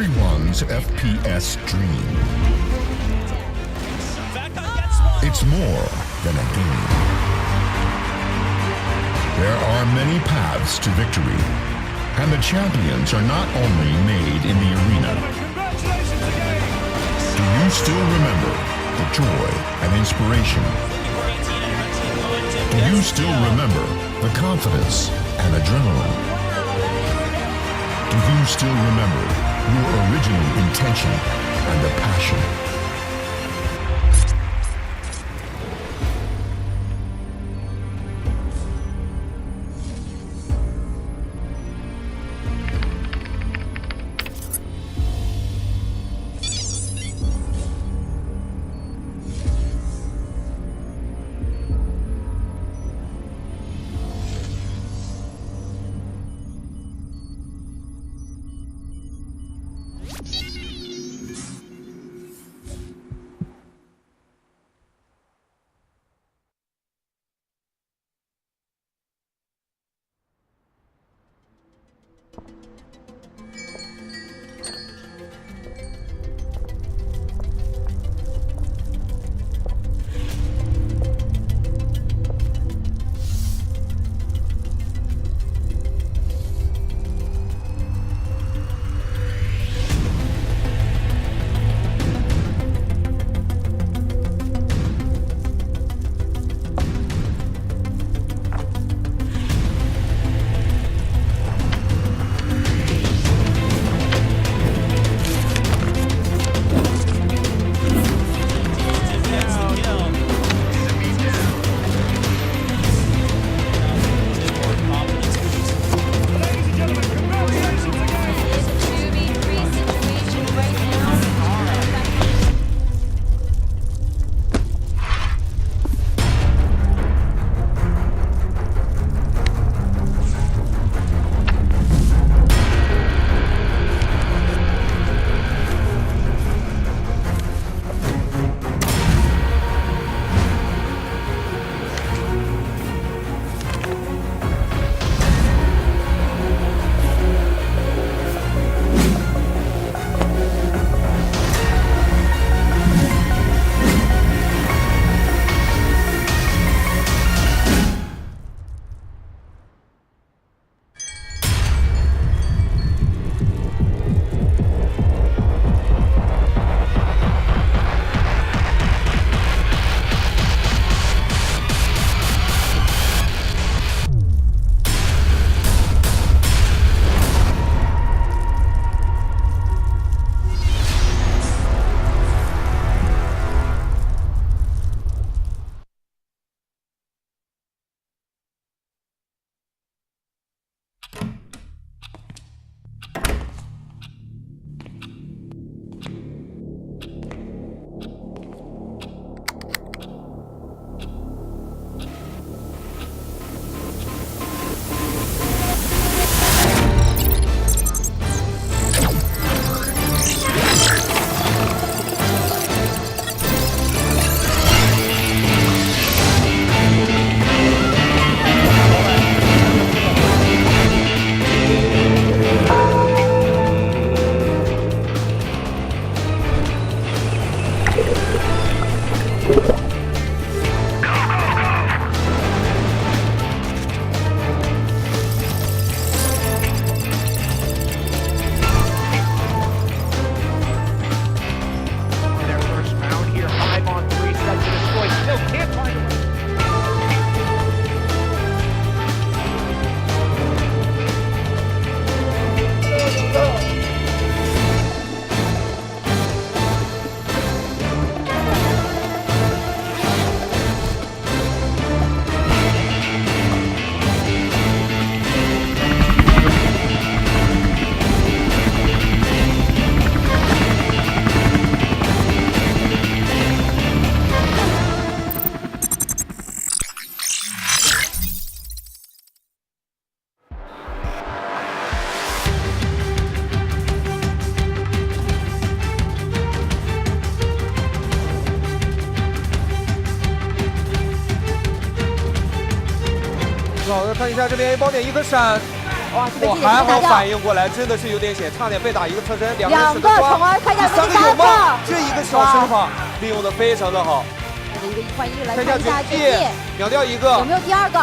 everyone's FPS dream. It's more than a game. There are many paths to victory, and the champions are not only made in the arena. Do you still remember the joy and inspiration? Do you still remember the confidence and adrenaline? Do you still remember your original intention and the passion?好的，看一下这边 A 包点一个闪，哇，这边我还好反应过来，真的是有点险，差点被打一个侧身，两个宠儿，看一下3个有吗？这一个小身法利用的非常的好。一个1换1来看一下绝地，秒掉一个，有没有第2个？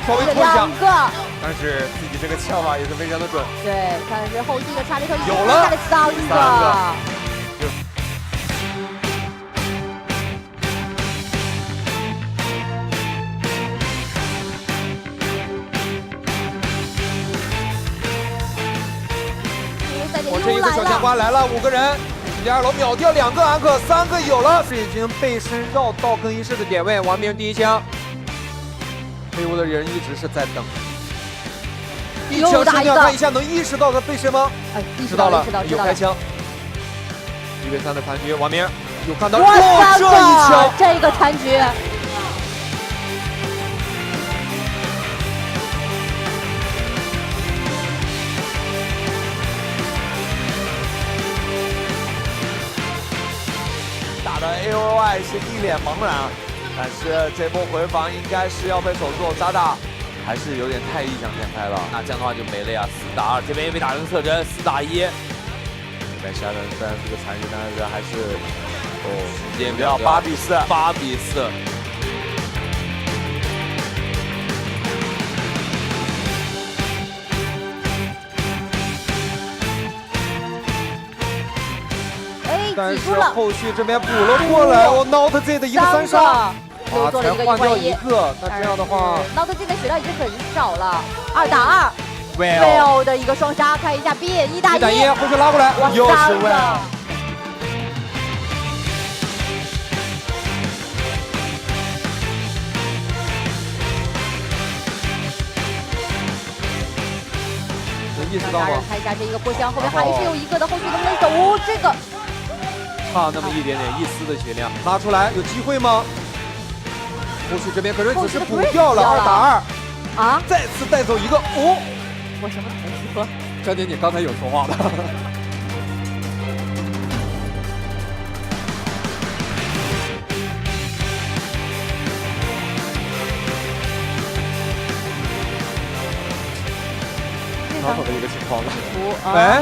稍微拖一下2个，但是自己这个枪法也是非常的准。对，但是后续的查理特有了3个。我这一个小枪瓜来了，5个人，第2楼秒掉2个安可，3个有了，是已经背身绕到更衣室的点位，完名第1枪。黑屋的人一直是在等。一枪升降，看一下能意识到他背身吗？哎，意识到了，有开枪。1v3的残局，完名有看到，这一枪，这个残局。打的 AOY 是一脸茫然，但是这波回防应该是要被守住，咋打？还是有点太异想天开了，那这样的话就没了呀，4打2，这边也被打成侧身，4打1。这边下人虽然这个残局，但是还是时间不要8比4，8比4。但是后续这边补了过来，我 Not Z 的一个3杀。才换掉一个，那这样的话 ，Not Z 的血量已经很少了，2打2 ，Will 的一个双杀，看一下 B 1打1，后续拉过来，又是 Will。能意识到吗？看一下这一个波箱，后面还是有一个的，后续能不能走？这个差那么一点点，1丝的血量，拉出来有机会吗？后续这边可是只是补掉了2打2，啊！再次带走一个哦！我什么没说？张姐，你刚才有说话的。蛮好的一个情况了。哎，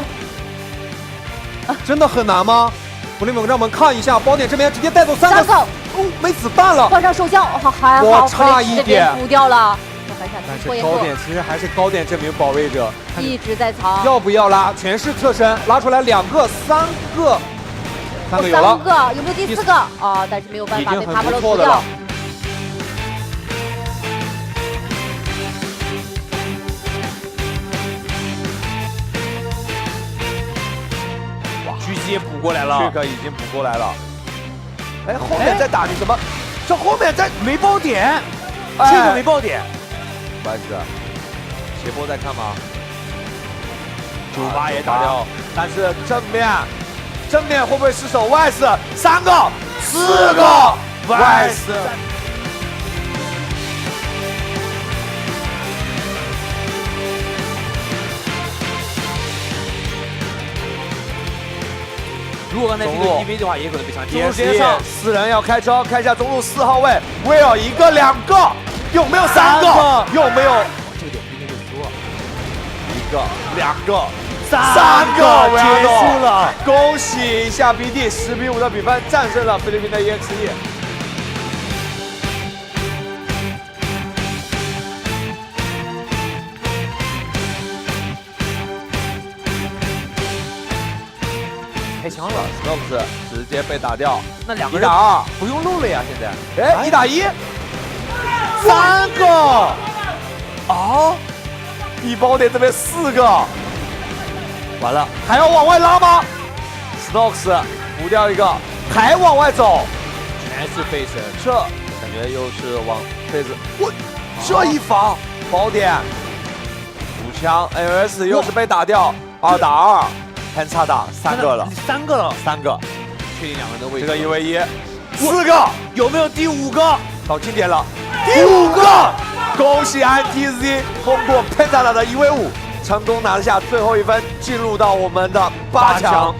真的很难吗？福利猛让我们看一下，宝典这边直接带走3个。哦，没子弹了，换上手枪，还好，我差一点补掉了。但是高点其实还是高点这名保卫者一直在藏，要不要拉？全是侧身，拉出来2个、3个有了，有没有第4个？啊，但是没有办法被帕布罗补掉。哇，狙击也补过来了，这个已经补过来了。哎，后面在打你什么？这后面在没爆点，这个没爆点。不好意思，斜坡在看吗？98也打掉，但是正面会不会失手 ？YS 3个、4个 YS。如果刚才是个 EV 的话，也可能被抢。中路直接上，4人要开车，看一下中路4号位 ，Will 1个、2个，有没有3个？有没有？这个点今天就输了，1个、2个、3个，结束了！恭喜一下 BD 10比5的比分战胜了菲律宾的EXE。开枪了 ，Stops 直接被打掉。那2个1打2，不用录了呀，现在。哎，1打1，3个。啊！一包点这边4个，完了，还要往外拉吗 ？Stops 补掉一个，还往外走，全是背身，这感觉又是往背子。我这一防包点，5枪 AOS 又是被打掉，2打2。偏差打3个了，3个了，3个，确定2个人的位置。这个1v1，4个，有没有第5个？到近点了，第5个！恭喜 ITZ 通过偏差打的1v5，成功拿下最后1分，进入到我们的8强。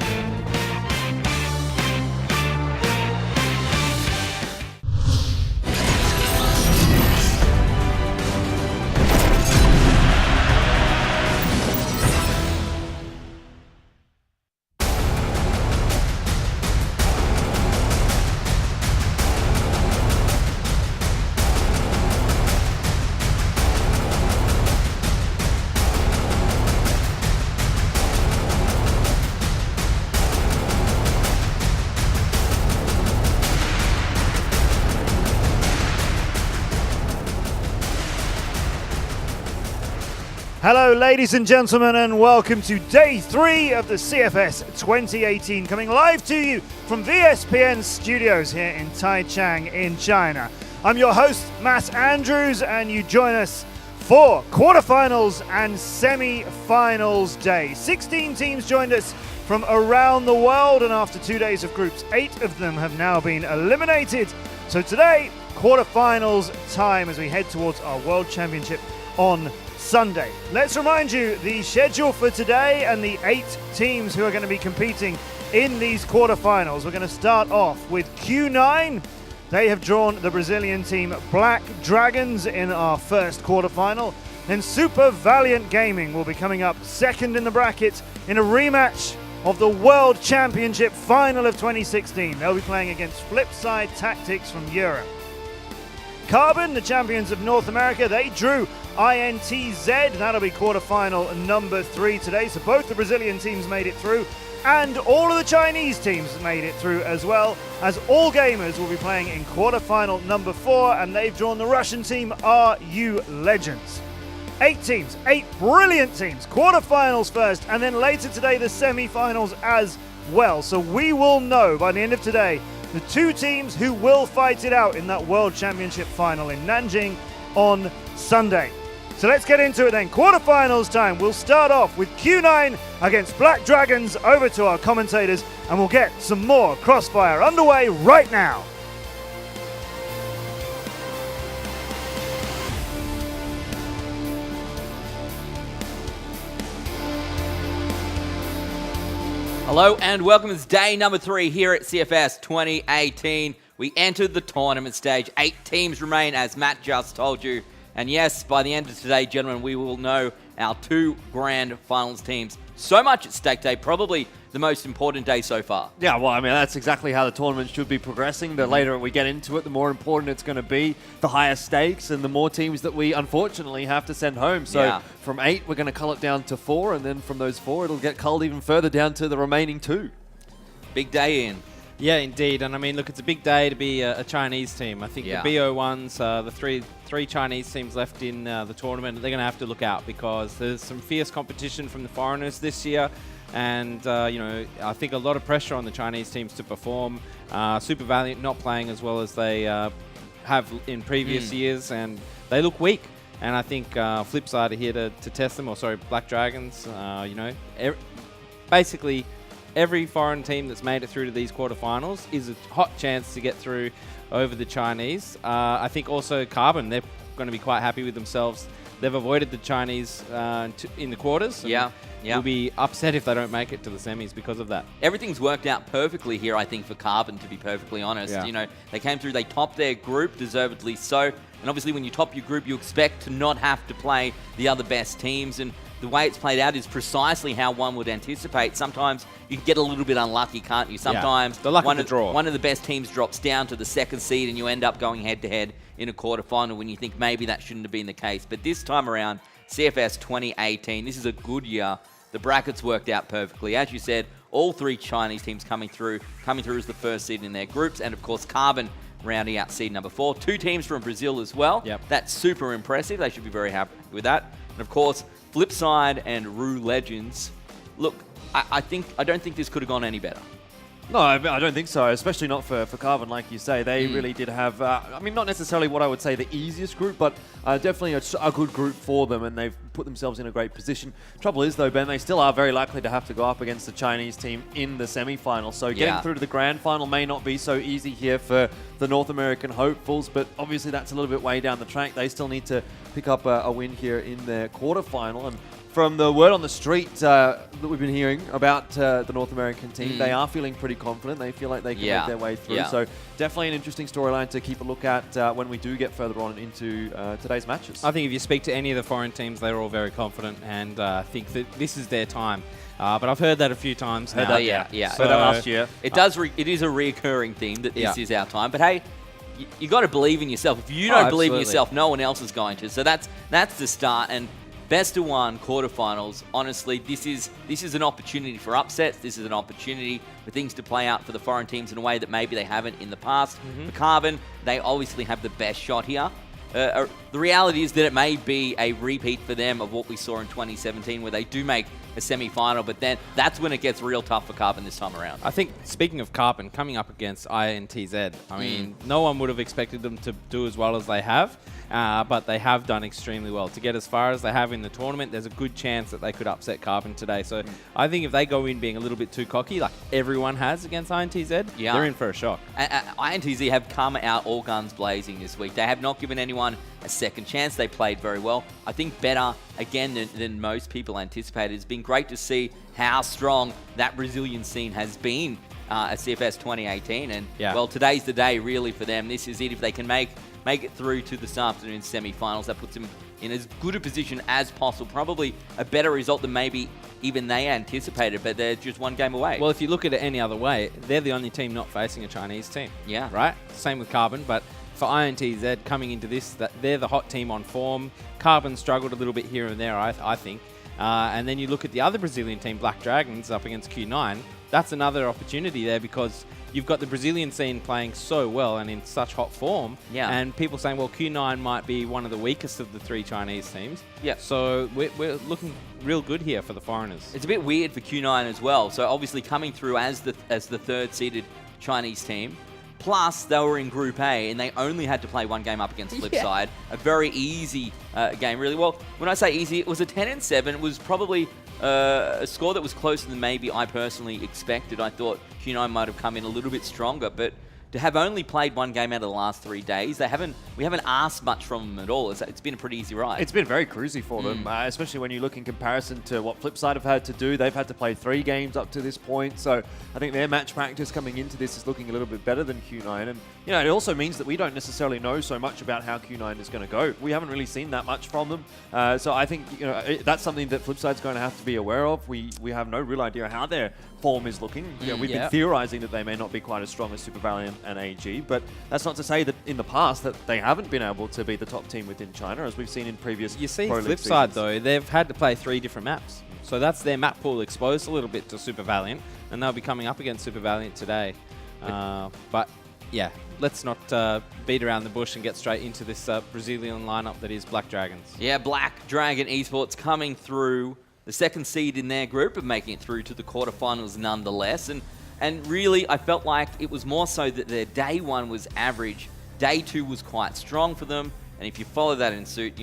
Hello, ladies and gentlemen, and welcome to day 3 of the CFS 2018, coming live to you from VSPN studios here in Taichung in China. I'm your host, Matt Andrews, and you join us for quarterfinals and semi-finals day. 16 teams joined us from around the world, and after 2 days of groups, 8 of them have now been eliminated. So today, quarterfinals time as we head towards our World Championship on Sunday. Let's remind you the schedule for today and the 8 teams who are going to be competing in these quarterfinals. We're going to start off with Q9. They have drawn the Brazilian team Black Dragons in our first quarterfinal. Then Super Valiant Gaming will be coming up second in the bracket in a rematch of the World Championship final of 2016. They'll be playing against Flipside Tactics from Europe. Carbon, the champions of North America, they drew INTZ. That'll be quarterfinal number 3 today. So both the Brazilian teams made it through, and all of the Chinese teams made it through as well, as all gamers will be playing in quarterfinal number 4, and they've drawn the Russian team RU Legends. 8 teams, 8 brilliant teams, quarterfinals first, and then later today the semi-finals as well. So we will know by the end of today the 2 teams who will fight it out in that World Championship final in Nanjing on Sunday. So let's get into it then. Quarterfinals time. We'll start off with Q9 against Black Dragons. Over to our commentators, and we'll get some more Crossfire underway right now. Hello and welcome to day number 3 here at CFS 2018. We entered the tournament stage. 8 teams remain, as Matt just told you. And yes, by the end of today, gentlemen, we will know our 2 grand finals teams. So much at stake day, probably the most important day so far. Yeah, well, I mean, that's exactly how the tournament should be progressing. The later we get into it, the more important it's going to be, the higher stakes, and the more teams that we, unfortunately, have to send home. So from 8, we're going to cull it down to 4, and then from those 4, it'll get culled even further down to the remaining 2. Big day in. Yeah, indeed. And I mean, look, it's a big day to be a Chinese team. I think the BO1s, the three Chinese teams left in the tournament, they're going to have to look out because there's some fierce competition from the foreigners this year. And, you know, I think a lot of pressure on the Chinese teams to perform. Super Valiant not playing as well as they have in previous years, and they look weak. And I think Flipside are here to test them, or sorry, Black Dragons, you know. Basically, every foreign team that's made it through to these quarterfinals is a hot chance to get through over the Chinese. I think also Carbon, they're going to be quite happy with themselves. They've avoided the Chinese in the quarters. Yeah. Will be upset if they don't make it to the semis because of that. Everything's worked out perfectly here, I think, for Carbon, to be perfectly honest. You know, they came through, they topped their group, deservedly so. And obviously when you top your group, you expect to not have to play the other best teams. And the way it's played out is precisely how one would anticipate. Sometimes you can get a little bit unlucky, can't you? Sometimes the luck of the draw. One of the best teams drops down to the 2nd seed and you end up going head-to-head in a quarterfinal when you think maybe that shouldn't have been the case. But this time around, CFS 2018, this is a good year. The brackets worked out perfectly. As you said, all 3 Chinese teams coming through as the 1st seed in their groups. And, of course, Carbon rounding out seed number 4. 2 teams from Brazil as well. That's super impressive. They should be very happy with that. And, of course, Flipside and RU Legends. Look, I don't think this could have gone any better. No, I don't think so, especially not for Carbon, like you say. They really did have, I mean, not necessarily what I would say the easiest group, but definitely a good group for them, and they've put themselves in a great position. Trouble is, though, Ben, they still are very likely to have to go up against the Chinese team in the semi-final, so getting through to the grand final may not be so easy here for the North American hopefuls, but obviously that's a little bit way down the track. They still need to pick up a win here in their quarterfinal, and from the word on the street that we've been hearing about the North American team, they are feeling pretty confident. They feel like they can make their way through. So definitely an interesting storyline to keep a look at when we do get further on into today's matches. I think if you speak to any of the foreign teams, they're all very confident and think that this is their time. But I've heard that a few times now. So that last year. It is a reoccurring theme that this is our time. But hey, you got to believe in yourself. If you don't believe in yourself, no one else is going to. So that's the start. And best of 1 quarterfinals. Honestly, this is an opportunity for upsets. This is an opportunity for things to play out for the foreign teams in a way that maybe they haven't in the past. For Carbon, they obviously have the best shot here. the reality is that it may be a repeat for them of what we saw in 2017, where they do make a semi-final, but then that's when it gets real tough for Carbon this time around. I think, speaking of Carbon, coming up against INTZ, I mean, no one would have expected them to do as well as they have, but they have done extremely well. To get as far as they have in the tournament, there's a good chance that they could upset Carbon today. So I think if they go in being a little bit too cocky, like everyone has against INTZ, they're in for a shock. INTZ have come out all guns blazing this week. They have not given anyone a second chance. They played very well. I think better, again, than most people anticipated. It's been great to see how strong that Brazilian scene has been at CFS 2018. And, well, today's the day, really, for them. This is it. If they can make it through to this afternoon's semi-finals, that puts them in as good a position as possible. Probably a better result than maybe even they anticipated, but they're just one game away. Well, if you look at it any other way, they're the only team not facing a Chinese team. Yeah. Right? Same with Carbon, but for INTZ coming into this, they're the hot team on form. Carbon struggled a little bit here and there, I think. And then you look at the other Brazilian team, Black Dragons, up against Q9. That's another opportunity there because you've got the Brazilian scene playing so well and in such hot form. Yeah. And people saying, well, Q9 might be one of the weakest of the 3 Chinese teams. Yeah. So we're looking real good here for the foreigners. It's a bit weird for Q9 as well. So obviously coming through as the third-seeded Chinese team. Plus, they were in Group A, and they only had to play one game up against Flipside. A very easy game, really. Well, when I say easy, it was a 10-7. It was probably a score that was closer than maybe I personally expected. I thought Q9 might have come in a little bit stronger, but to have only played one game out of the last 3 days, we haven't asked much from them at all. It's been a pretty easy ride. It's been very cruisy for them, especially when you look in comparison to what Flipside have had to do. They've had to play 3 games up to this point, so I think their match practice coming into this is looking a little bit better than Q9. And you know, it also means that we don't necessarily know so much about how Q9 is going to go. We haven't really seen that much from them, so I think that's something that Flipside's going to have to be aware of. We have no real idea how their form is looking. We've been theorizing that they may not be quite as strong as Super Valiant and AG, but that's not to say that in the past that they haven't been able to be the top team within China, as we've seen in previous You see, Pro League Flipside, seasons. though, they've had to play 3 different maps. So that's their map pool exposed a little bit to Super Valiant, and they'll be coming up against Super Valiant today. But, yeah, let's not beat around the bush and get straight into this Brazilian lineup that is Black Dragons. Yeah, Black Dragon Esports coming through the second seed in their group and making it through to the quarterfinals nonetheless. And really, I felt like it was more so that their day 1 was average. Day 2 was quite strong for them. And if you follow that in suit,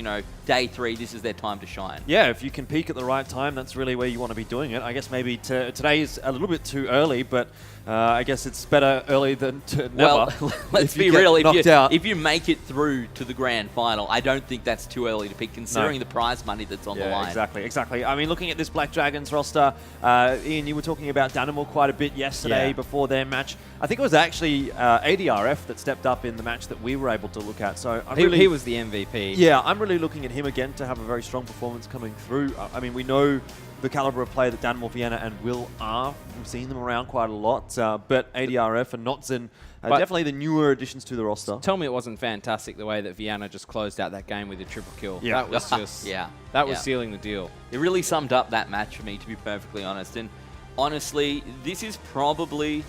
day 3, this is their time to shine. Yeah, if you can peak at the right time, that's really where you want to be doing it. I guess maybe today is a little bit too early, but I guess it's better early than to never. Well, let's be real. If you make it through to the grand final, I don't think that's too early to pick, considering the prize money that's on the line. Exactly. I mean, looking at this Black Dragons roster, Ian, you were talking about Danimal quite a bit yesterday before their match. I think it was actually ADRF that stepped up in the match that we were able to look at. So he was the MVP. Yeah, I'm really looking at him again to have a very strong performance coming through. I mean, we know the caliber of player that Danimal, Vienna, and Will are. We've seen them around quite a lot, but ADRF and Notzen are definitely the newer additions to the roster. Tell me it wasn't fantastic the way that Vienna just closed out that game with a triple kill. Yeah. That was just that was sealing the deal. It really summed up that match for me, to be perfectly honest. And honestly, this is probably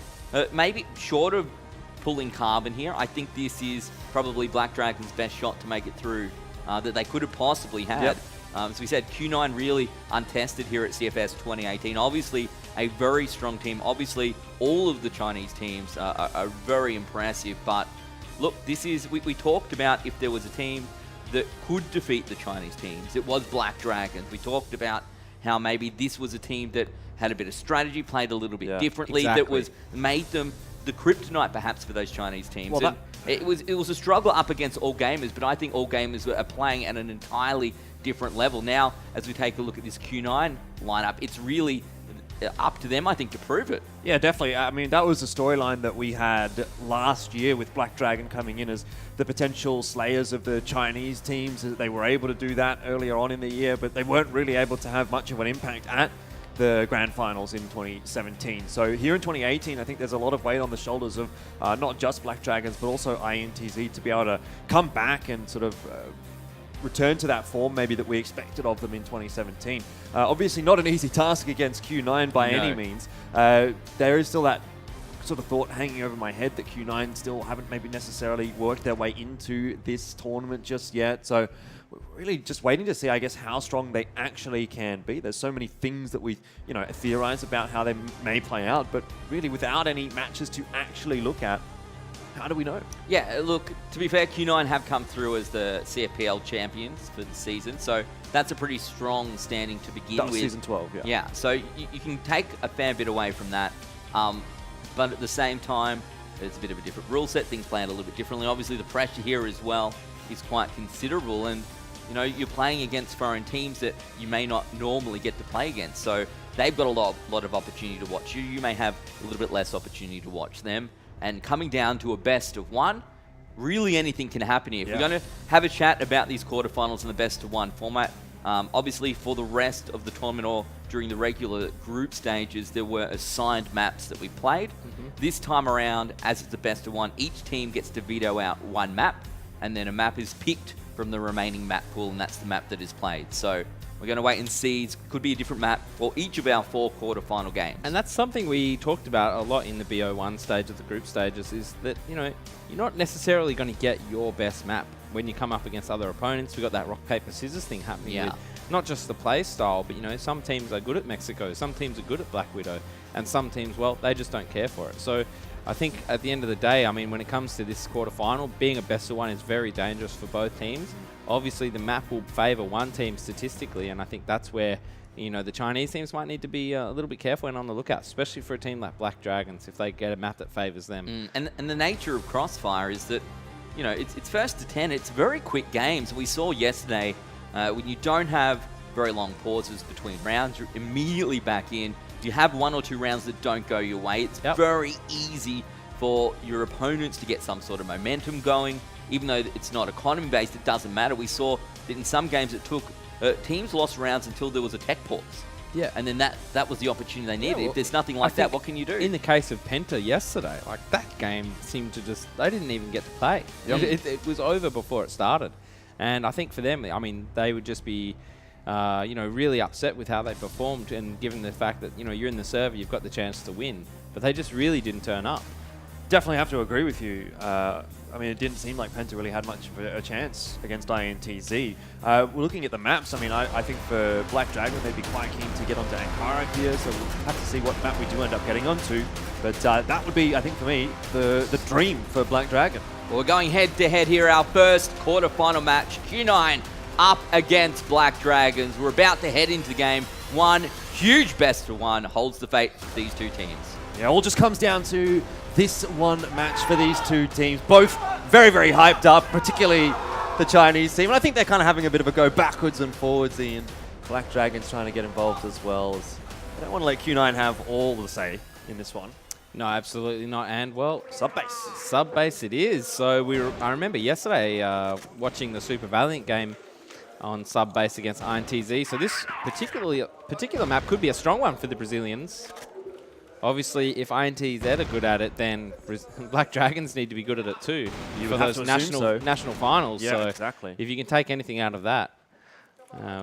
maybe short of pulling Carbon here. I think this is probably Black Dragon's best shot to make it through that they could have possibly had. As we said, Q9 really untested here at CFS 2018. Obviously, a very strong team. Obviously, all of the Chinese teams are very impressive. But look, this is we talked about if there was a team that could defeat the Chinese teams, it was Black Dragons. We talked about how maybe this was a team that had a bit of strategy, played a little bit differently, that was made them the kryptonite perhaps for those Chinese teams. Well, it was a struggle up against All Gamers, but I think All Gamers are playing at an entirely different level. Now, as we take a look at this Q9 lineup, it's really up to them, I think, to prove it. Yeah, definitely. I mean, that was a storyline that we had last year with Black Dragon coming in as the potential slayers of the Chinese teams. They were able to do that earlier on in the year, but they weren't really able to have much of an impact at the grand finals in 2017. So here in 2018, I think there's a lot of weight on the shoulders of not just Black Dragons, but also INTZ to be able to come back and sort of return to that form maybe that we expected of them in 2017. Obviously not an easy task against Q9 by any means. There is still that sort of thought hanging over my head that Q9 still haven't maybe necessarily worked their way into this tournament just yet. So we're really just waiting to see, I guess, how strong they actually can be. There's so many things that we, theorize about how they may play out, but really without any matches to actually look at, how do we know? Yeah, look, to be fair, Q9 have come through as the CFPL champions for the season, so that's a pretty strong standing to begin with. Season 12, yeah. Yeah, so you can take a fair bit away from that, but at the same time, it's a bit of a different rule set. Things play out a little bit differently. Obviously, the pressure here as well is quite considerable, and you're playing against foreign teams that you may not normally get to play against, so they've got a lot of opportunity to watch you. You may have a little bit less opportunity to watch them. And coming down to a best of one, really anything can happen here. If we're going to have a chat about these quarterfinals in the best of one format, obviously for the rest of the tournament or during the regular group stages, there were assigned maps that we played. This time around, as it's the best of one, each team gets to veto out one map, and then a map is picked from the remaining map pool, and that's the map that is played. So we're going to wait and see. It could be a different map for each of our 4 quarterfinal games. And that's something we talked about a lot in the BO1 stage of the group stages, is that, you're not necessarily going to get your best map when you come up against other opponents. We've got that rock, paper, scissors thing happening with not just the play style, but, some teams are good at Mexico, some teams are good at Black Widow, and some teams, well, they just don't care for it. So I think at the end of the day, when it comes to this quarterfinal, being a best of one is very dangerous for both teams. Obviously, the map will favour one team statistically, and I think that's where, the Chinese teams might need to be a little bit careful and on the lookout, especially for a team like Black Dragons, if they get a map that favours them. And the nature of CROSSFIRE is that, it's first to 10. It's very quick games. We saw yesterday, when you don't have very long pauses between rounds, you're immediately back in. If you have 1 or 2 rounds that don't go your way, it's very easy for your opponents to get some sort of momentum going. Even though it's not economy-based, it doesn't matter. We saw that in some games it took teams lost rounds until there was a tech pause. Yeah. And then that was the opportunity they needed. Well, if there's nothing like that, what can you do? In the case of Penta yesterday, that game seemed to they didn't even get to play. It was over before it started. And I think for them, they would just be, really upset with how they performed, and given the fact that, you're in the server, you've got the chance to win. But they just really didn't turn up. Definitely have to agree with you. It didn't seem like Penta really had much of a chance against INTZ. We're looking at the maps. I think for Black Dragon, they'd be quite keen to get onto Ankara here, so we'll have to see what map we do end up getting onto. But that would be, I think for me, the dream for Black Dragon. Well, we're going head-to-head here, our first quarterfinal match. Q9 up against Black Dragons. We're about to head into the game. One huge best of one holds the fate for these two teams. Yeah, all just comes down to this one match for these two teams. Both very, very hyped up, particularly the Chinese team. And I think they're kind of having a bit of a go backwards and forwards, and Black Dragon's trying to get involved as well. I don't want to let Q9 have all the say in this one. No, absolutely not. And, well, sub-base. Sub-base it is. So I remember yesterday watching the Super Valiant game on sub-base against INTZ. So this particular map could be a strong one for the Brazilians. Obviously, if INTZ are good at it, then Black Dragons need to be good at it too for those national finals. Yeah, so exactly. If you can take anything out of that,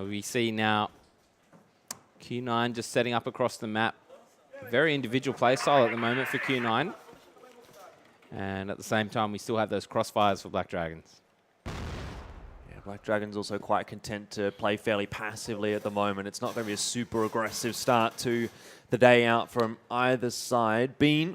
we see now Q9 just setting up across the map. Very individual play style at the moment for Q9. And at the same time, we still have those crossfires for Black Dragons. Black Dragon's also quite content to play fairly passively at the moment. It's not going to be a super aggressive start to the day out from either side. Bean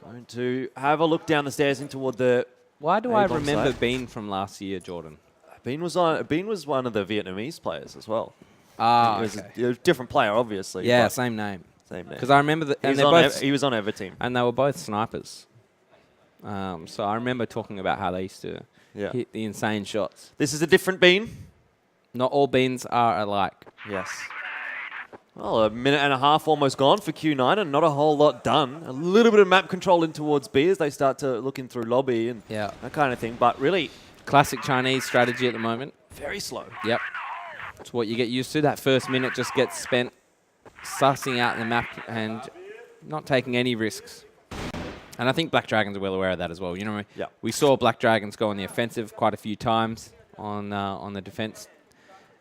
going to have a look down the stairs in toward the Why do I A-bomb remember side. Bean from last year, Jordan? Bean was one of the Vietnamese players as well. Ah, He was a different player, obviously. Yeah, but same name. same name. Because I remember that, and He was on Ever team. and they were both snipers. So I remember talking about how they used to hit the insane shots. This is a different Bean. Not all Beans are alike. Yes. Well, a minute and a half almost gone for Q9 and not a whole lot done. A little bit of map control in towards B as they start to look in through lobby and that kind of thing. But really, Classic Chinese strategy at the moment. very slow. Yep. It's what you get used to. That first minute just gets spent sussing out the map and not taking any risks. And I think Black Dragons are well aware of that as well. You know, we saw Black Dragons go on the offensive quite a few times on the defense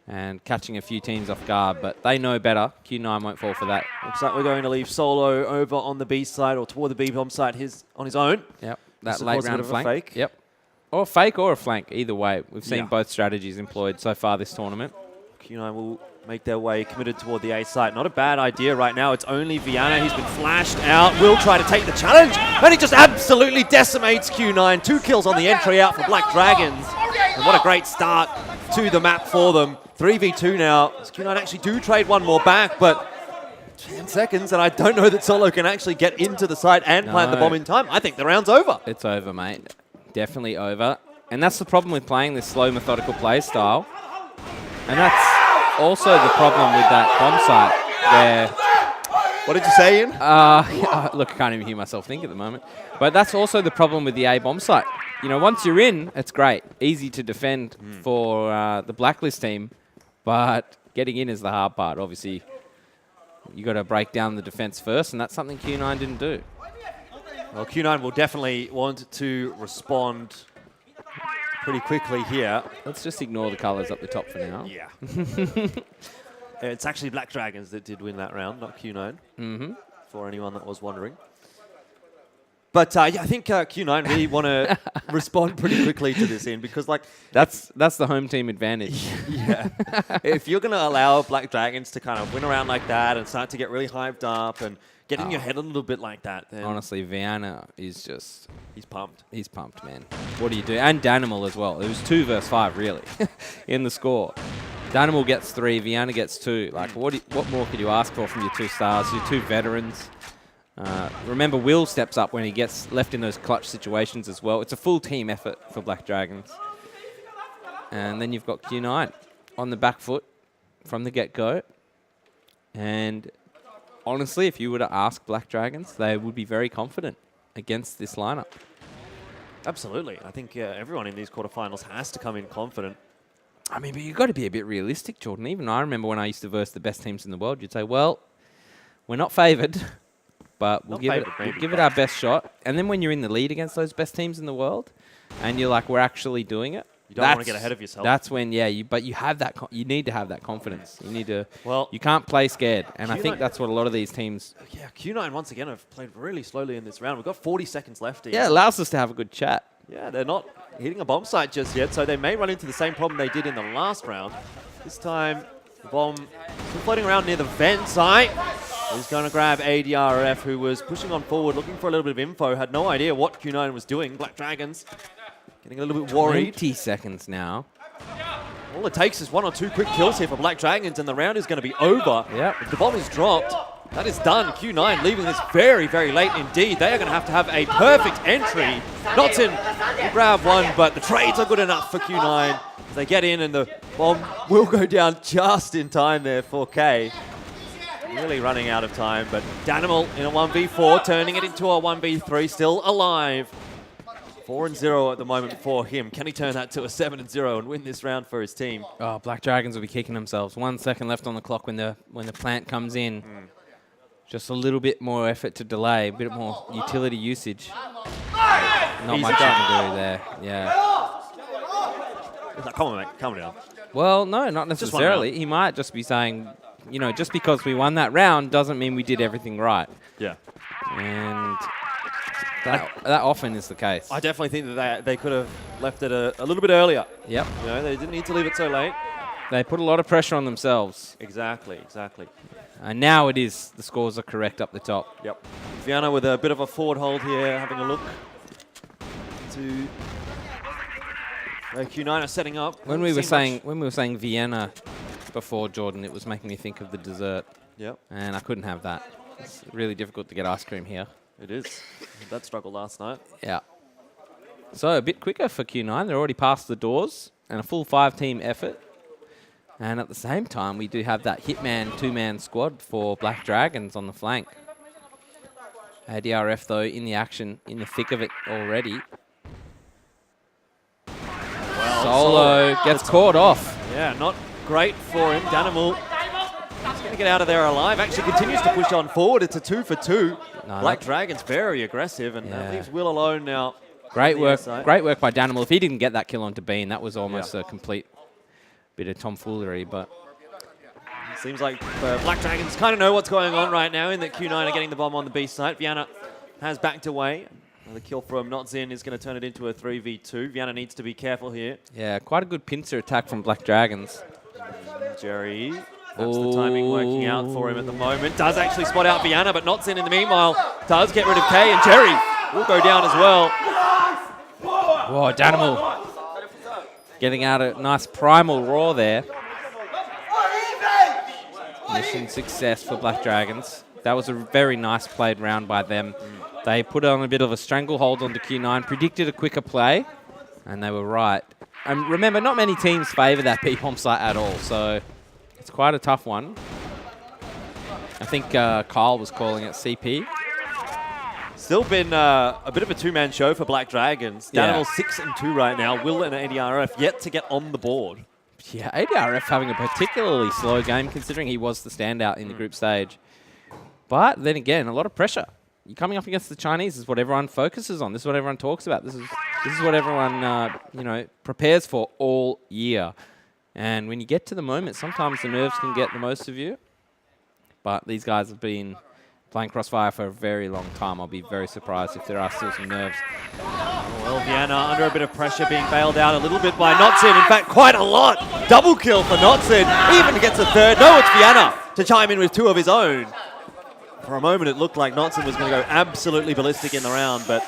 and catching a few teams off guard, but they know better. Q9 won't fall for that. Looks like we're going to leave Solo over on the B side or toward the B bomb side on his own. Yep, This that of late course a bit round of a flank. fake. Yep, or a fake or a flank. Either way, we've seen Yeah. both strategies employed so far this tournament. Q9 will make their way committed toward the A site. Not a bad idea right now. It's only Viana. He's been flashed out. Will try to take the challenge, and he just absolutely decimates Q9. 2 kills on the entry out for Black Dragons. And what a great start to the map for them. 3v2 now. Q9 actually do trade one more back, but 10 seconds, and I don't know that Solo can actually get into the site and plant the bomb in time. I think the round's over. It's over, mate. Definitely over. And that's the problem with playing this slow, methodical play style. And that's also the problem with that bomb site where... What did you say, Ian? Look, I can't even hear myself think at the moment. But that's also the problem with the A bomb site. You know, once you're in, it's great. Easy to defend for the Blacklist team. But getting in is the hard part. Obviously, you got to break down the defense first, and that's something Q9 didn't do. Well, Q9 will definitely want to respond pretty quickly here. Let's just ignore the colors up the top for now. Yeah. It's actually Black Dragons that did win that round, not Q9. For anyone that was wondering. But yeah, I think Q9 really want to respond pretty quickly to this, because like that's the home team advantage. Yeah. If you're going to allow Black Dragons to kind of win around like that and start to get really hyped up and get in your head a little bit like that, then honestly, Viana is just... He's pumped. He's pumped, man. What do you do? And Danimal as well. It was 2 versus 5, really, in the score. Danimal gets 3, Viana gets 2. Like, what more could you ask for from your 2 stars, your 2 veterans? Remember, Will steps up when he gets left in those clutch situations as well. It's a full team effort for Black Dragons. And then you've got Q9 on the back foot from the get-go. And honestly, if you were to ask Black Dragons, they would be very confident against this lineup. Absolutely. I think everyone in these quarterfinals has to come in confident. I mean, but you've got to be a bit realistic, Jordan. Even I remember when I used to verse the best teams in the world, you'd say, well, we're not favoured, but we'll give it our best shot. And then when you're in the lead against those best teams in the world, and you're like, we're actually doing it, you don't want to get ahead of yourself. That's when, but you have that. You need to have that confidence. You need to. Well, you can't play scared, and I think that's what a lot of these teams. Yeah, Q9 once again have played really slowly in this round. We've got 40 seconds left. Yeah, it allows us to have a good chat. Yeah, they're not hitting a bomb site just yet, so they may run into the same problem they did in the last round. This time, the bomb still floating around near the vent site. He's going to grab ADRF, who was pushing on forward, looking for a little bit of info, had no idea what Q9 was doing. Black Dragons getting a little bit worried. 20 seconds now. All it takes is 1 or 2 quick kills here for Black Dragons, and the round is going to be over. Yep. If the bomb is dropped, that is done. Q9 leaving this very, very late indeed. They are going to have a perfect entry. Notson will grab one, but the trades are good enough for Q9. As they get in, and the bomb will go down just in time there for K. Really running out of time, but Danimal in a 1v4, turning it into a 1v3, still alive. 4-0 at the moment for him. Can he turn that to a 7-0 and win this round for his team? Oh, Black Dragons will be kicking themselves. 1 second left on the clock when the plant comes in. Just a little bit more effort to delay, a bit more utility usage. Not much you can do there. Yeah. Come on, mate. Calm down. Well, no, not necessarily. He might just be saying, you know, just because we won that round doesn't mean we did everything right. Yeah. And that often is the case. I definitely think that they could have left it a little bit earlier. Yep. You know, they didn't need to leave it so late. They put a lot of pressure on themselves. Exactly, exactly. And now it is. The scores are correct up the top. Yep. Viana with a bit of a forward hold here, having a look to where Q9 are setting up. When we were saying Vienna before, Jordan, it was making me think of the dessert. Yep. And I couldn't have that. It's really difficult to get ice cream here. It is. That struggle last night. Yeah. So a bit quicker for Q9. They're already past the doors and a full 5-team effort. And at the same time, we do have that Hitman 2-man squad for Black Dragons on the flank. ADRF, though, in the action, in the thick of it already. Well, Solo gets caught off. Yeah, not great for him. Danimal is going to get out of there alive. Actually continues to push on forward. It's a 2 for 2. No, Black Dragons very aggressive, and that leaves Will alone now. Great work by Danimal. If he didn't get that kill onto Bean, that was almost a complete bit of tomfoolery, but Seems like Black Dragons kind of know what's going on right now in that Q9 are getting the bomb on the B site. Vienna has backed away. The kill from Notzin is going to turn it into a 3v2. Vienna needs to be careful here. yeah, quite a good pincer attack from Black Dragons. Jerry, that's the timing working out for him at the moment. Does actually spot out Vienna, but Notzin in the meanwhile does get rid of K, and Jerry will go down as well. Whoa, Danimal getting out a nice primal roar there. Mission success for Black Dragons. That was a very nice played round by them. They put on a bit of a stranglehold onto Q9, predicted a quicker play, and they were right. And remember, not many teams favour that B-bomb site at all, so it's quite a tough one. I think Kyle was calling it CP. Still been a bit of a two-man show for Black Dragons. Danimal 6-2 right now. Will and ADRF yet to get on the board. Yeah, ADRF having a particularly slow game considering he was the standout in the group stage. But then again, a lot of pressure. You're coming up against the Chinese. This is what everyone focuses on. This is what everyone talks about. This is what everyone prepares for all year. And when you get to the moment, sometimes the nerves can get the most of you. But these guys have been playing Crossfire for a very long time. I'll be very surprised if there are still some nerves. Well, Vienna under a bit of pressure, being bailed out a little bit by Notzin. In fact, quite a lot. Double kill for Notzin. Even gets a third. No, it's Vienna to chime in with two of his own. For a moment, it looked like Notzin was going to go absolutely ballistic in the round, but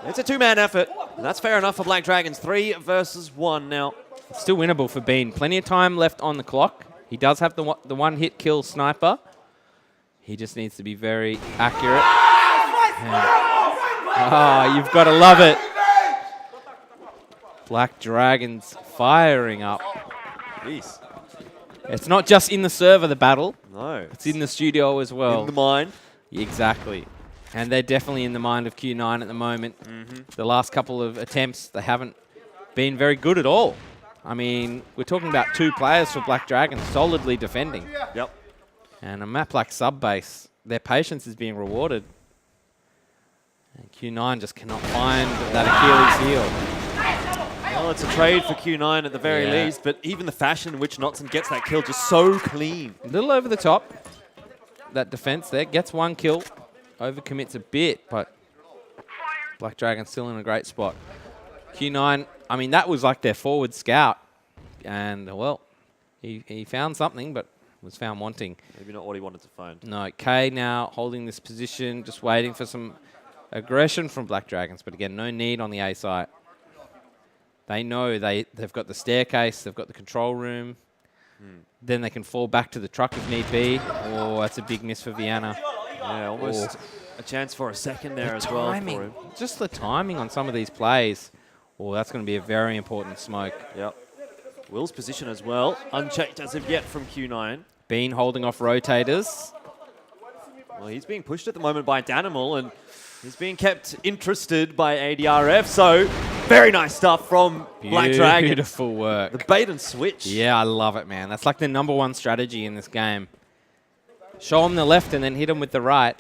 it's a two-man effort. And that's fair enough for Black Dragons. 3 versus 1 now. It's still winnable for Bean. Plenty of time left on the clock. He does have the one-hit kill sniper. He just needs to be very accurate. You've got to love it. Black Dragons firing up. Jeez. It's not just in the server, the battle. No. It's in the studio as well. In the mind. Exactly. And they're definitely in the mind of Q9 at the moment. The last couple of attempts, they haven't been very good at all. I mean, we're talking about 2 players for Black Dragons solidly defending. Yep. And a map like Subbase, their patience is being rewarded. And Q9 just cannot find that Achilles heel. Well, it's a trade for Q9 at the very least, but even the fashion in which Notzin gets that kill just so clean. A little over the top. That defense there gets 1 kill. Overcommits a bit, but Black Dragon's still in a great spot. Q9, I mean, that was like their forward scout. And, well, he found something, but was found wanting. Maybe not what he wanted to find. No, K now holding this position, just waiting for some aggression from Black Dragons. But again, no need on the A site. They know they've got the staircase, they've got the control room. Then they can fall back to the truck if need be. Oh, that's a big miss for Vienna. Yeah, almost a chance for a second there as well for him. Just the timing on some of these plays. Oh, that's going to be a very important smoke. Yep. Will's position as well, unchecked as of yet from Q9. Bean holding off rotators. Well, he's being pushed at the moment by Danimal, and he's being kept interested by ADRF, so very nice stuff from Black Dragon. Beautiful work. The bait and switch. Yeah, I love it, man. That's like the #1 strategy in this game. Show him the left and then hit him with the right.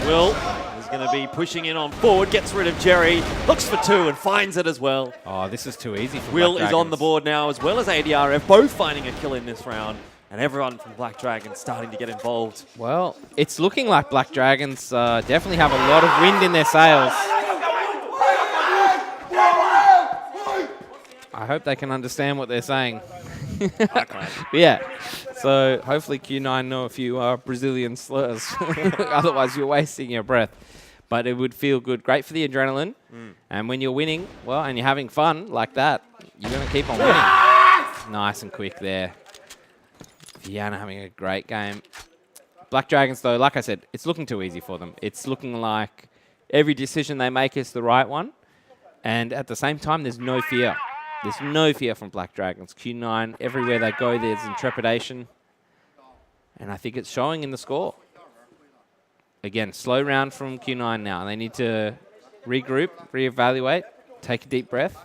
Will is going to be pushing in on forward, gets rid of Jerry, looks for 2 and finds it as well. Oh, this is too easy for Will Black is on the board now, as well as ADRF, both finding a kill in this round. And everyone from Black Dragon starting to get involved. Well, it's looking like Black Dragons definitely have a lot of wind in their sails. I hope they can understand what they're saying. Yeah. So hopefully Q9 know a few Brazilian slurs. Otherwise, you're wasting your breath. But it would feel good. Great for the adrenaline. And when you're winning, well, and you're having fun like that, you're going to keep on winning. Nice and quick there. Vienna having a great game. Black Dragons, though, like I said, it's looking too easy for them. It's looking like every decision they make is the right one. And at the same time, there's no fear. There's no fear from Black Dragons. Q9, everywhere they go, there's intrepidation. And I think it's showing in the score. Again, slow round from Q9 now. They need to regroup, reevaluate, take a deep breath.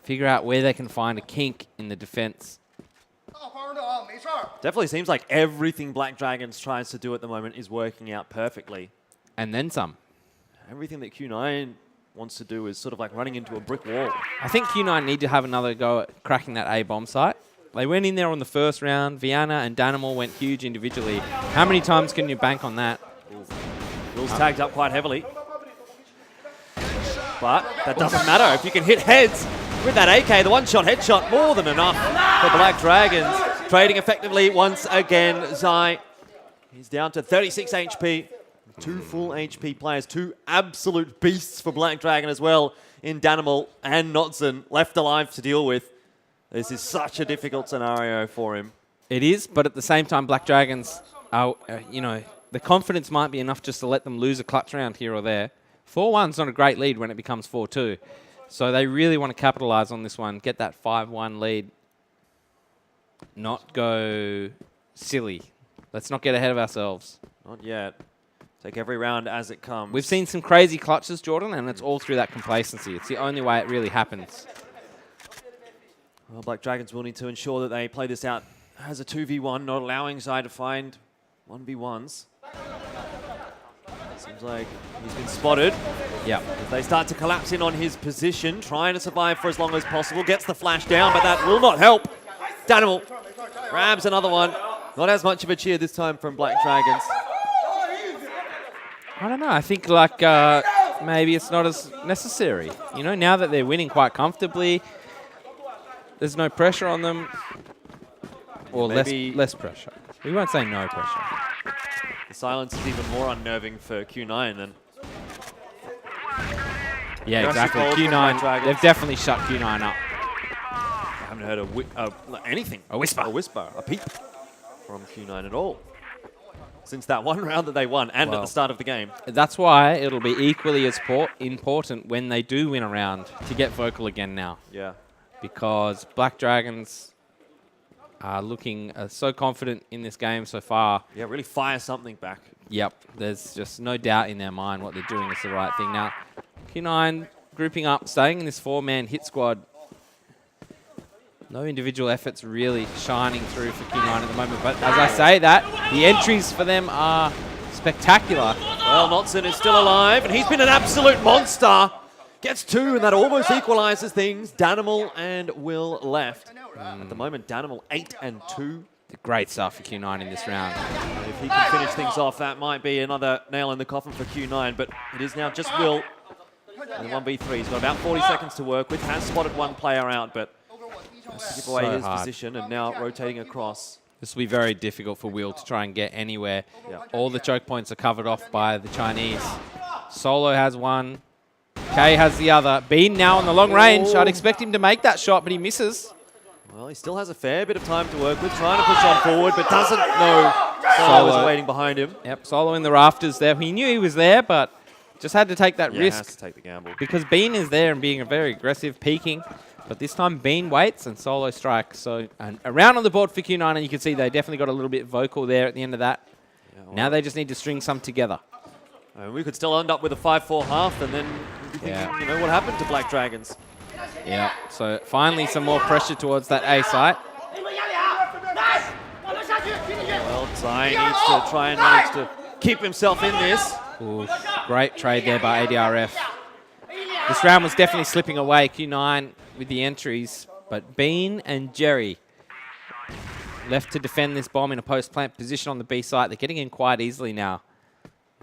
Figure out where they can find a kink in the defense. Definitely seems like everything Black Dragons tries to do at the moment is working out perfectly. And then some. Everything that Q9 wants to do is sort of like running into a brick wall. I think Q9 need to have another go at cracking that A bomb site. They went in there on the first round. Viana and Danimal went huge individually. How many times can you bank on that? Will's tagged up quite heavily. But that doesn't matter. If you can hit heads with that AK, the one-shot headshot, more than enough for Black Dragons. Trading effectively once again. Zai, he's down to 36 HP. 2 full HP players, 2 absolute beasts for Black Dragon as well in Danimal and Notson left alive to deal with. This is such a difficult scenario for him. It is, but at the same time, Black Dragons, you know, the confidence might be enough just to let them lose a clutch round here or there. 4-1's not a great lead when it becomes 4-2. So they really want to capitalize on this one, get that 5-1 lead, not go silly. Let's not get ahead of ourselves. Not yet. Take every round as it comes. We've seen some crazy clutches, Jordan, and it's all through that complacency. It's the only way it really happens. Well, Black Dragons will need to ensure that they play this out as a 2v1, not allowing Zai to find 1v1s. Seems like he's been spotted. Yeah. As they start to collapse in on his position, trying to survive for as long as possible. Gets the flash down, but that will not help. Danimal grabs another one. Not as much of a cheer this time from Black Dragons. I don't know. I think like maybe it's not as necessary. You know, now that they're winning quite comfortably, there's no pressure on them, or less pressure. We won't say no pressure. The silence is even more unnerving for Q9 than. Yeah, exactly. Q9. They've definitely shut Q9 up. I haven't heard anything. A whisper. A whisper. A peep from Q9 at all. Since that one round that they won and at the start of the game. That's why it'll be equally as important when they do win a round to get vocal again now. Yeah. Because Black Dragons are looking so confident in this game so far. Yeah, really fire something back. Yep. There's just no doubt in their mind what they're doing is the right thing. Now, Q9 grouping up, staying in this 4-man hit squad. No individual efforts really shining through for Q9 at the moment. But as I say that, the entries for them are spectacular. Well, Notson is still alive, and he's been an absolute monster. Gets 2, and that almost equalizes things. Danimal and Will left. At the moment, Danimal 8 and 2. Great stuff for Q9 in this round. And if he can finish things off, that might be another nail in the coffin for Q9. But it is now just Will in 1v3. He's got about 40 seconds to work with. Has spotted one player out, but has to give away his position and now rotating across. This will be very difficult for Will to try and get anywhere. Yeah. All the choke points are covered off by the Chinese. Solo has one. K has the other. Bean now on the long range. I'd expect him to make that shot, but he misses. Well, he still has a fair bit of time to work with, trying to push on forward, but doesn't know Solo is waiting behind him. Yep, Solo in the rafters there. He knew he was there, but just had to take that risk. Has to take the gamble. Because Bean is there and being a very aggressive, peeking. But this time Bean waits and Solo strikes. So around on the board for Q9, and you can see they definitely got a little bit vocal there at the end of that. Yeah, well, now they just need to string some together. We could still end up with a 5-4 half, and then you know what happened to Black Dragons. Yeah, so finally some more pressure towards that A site. Well, Zai needs to try and manage to keep himself in this. Ooh, great trade there by ADRF. This round was definitely slipping away, Q9 with the entries, but Bean and Jerry left to defend this bomb in a post-plant position on the B site. They're getting in quite easily now.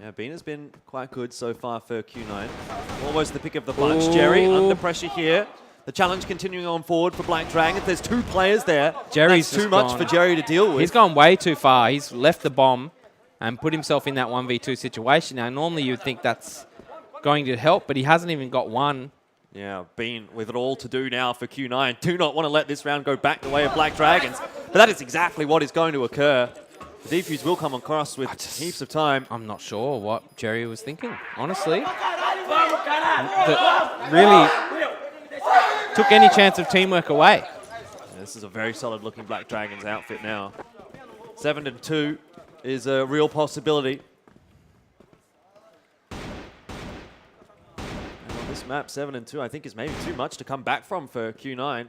Yeah, Bean has been quite good so far for Q9. Almost the pick of the bunch. Jerry under pressure here. The challenge continuing on forward for Black Dragons. There's 2 players there. Jerry's That's too much for Jerry to deal with. He's gone way too far. He's left the bomb and put himself in that 1v2 situation. Now, normally you'd think that's going to help, but he hasn't even got one. Yeah, Bean with it all to do now for Q9. Do not want to let this round go back the way of Black Dragons. But that is exactly what is going to occur. The defuse will come across with heaps of time. I'm not sure what Jerry was thinking, honestly. Really took any chance of teamwork away. Yeah, this is a very solid looking Black Dragons outfit now. 7 and 2 is a real possibility. And on this map, 7 and 2 I think is maybe too much to come back from for Q9.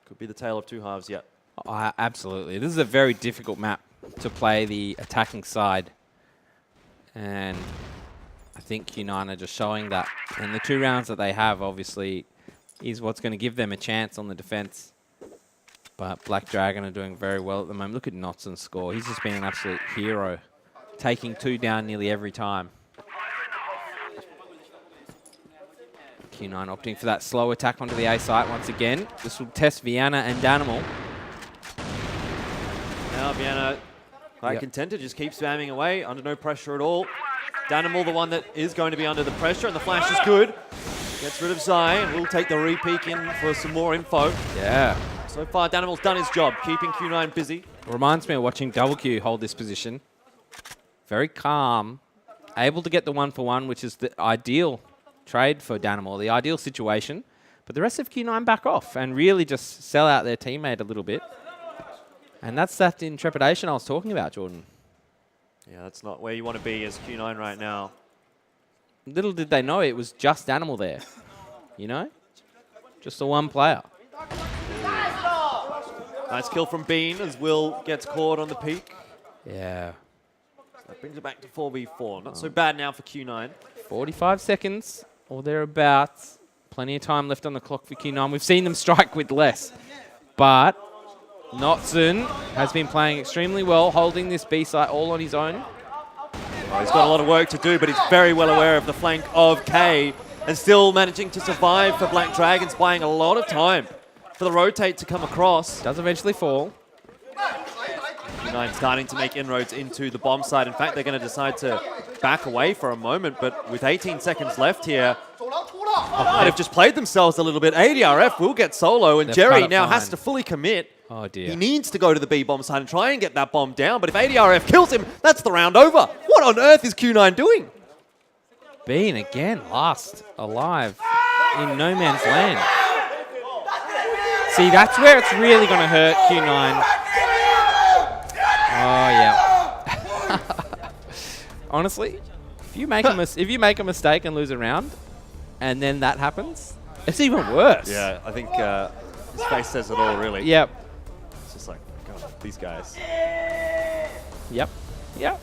Could be the tale of 2 halves yet. Absolutely. This is a very difficult map to play the attacking side. And I think Q9 are just showing that. And the 2 rounds that they have, obviously, is what's going to give them a chance on the defense. But Black Dragon are doing very well at the moment. Look at Notson's score. He's just been an absolute hero, taking 2 down nearly every time. Q9 opting for that slow attack onto the A site once again. This will test Vienna and Danimal. Now Vienna quite content to just keep spamming away, under no pressure at all. Danimal, the one that is going to be under the pressure, and the flash is good. Gets rid of Zai, and we'll take the re-peek in for some more info. Yeah. So far, Danimal's done his job, keeping Q9 busy. Reminds me of watching Double Q hold this position. Very calm, able to get the 1-for-1, which is the ideal trade for Danimal, the ideal situation. But the rest of Q9 back off and really just sell out their teammate a little bit. And that's that intrepidation I was talking about, Jordan. Yeah, that's not where you want to be as Q9 right now. Little did they know it was just Danimal there. You know? Just the one player. Nice kill from Bean as Will gets caught on the peak. Yeah. That brings it back to 4v4. Not so bad now for Q9. 45 seconds or thereabouts. Plenty of time left on the clock for Q9. We've seen them strike with less. But Notson has been playing extremely well, holding this B site all on his own. Well, he's got a lot of work to do, but he's very well aware of the flank of K and still managing to survive for Black Dragons, buying a lot of time for the rotate to come across. Does eventually fall. Q9 starting to make inroads into the bomb side. In fact, they're going to decide to back away for a moment, but with 18 seconds left here, might have just played themselves a little bit. ADRF will get solo, and Jerry now has to fully commit. Oh dear. He needs to go to the B bomb side and try and get that bomb down, but if ADRF kills him, that's the round over. What on earth is Q9 doing? Bean again, last alive in no man's land. See, that's where it's really going to hurt Q9. Oh, yeah. Honestly, if you make a mistake and lose a round, and then that happens, it's even worse. Yeah, I think his face says it all, really. Yep. It's just like, God, these guys. Yep. Yep.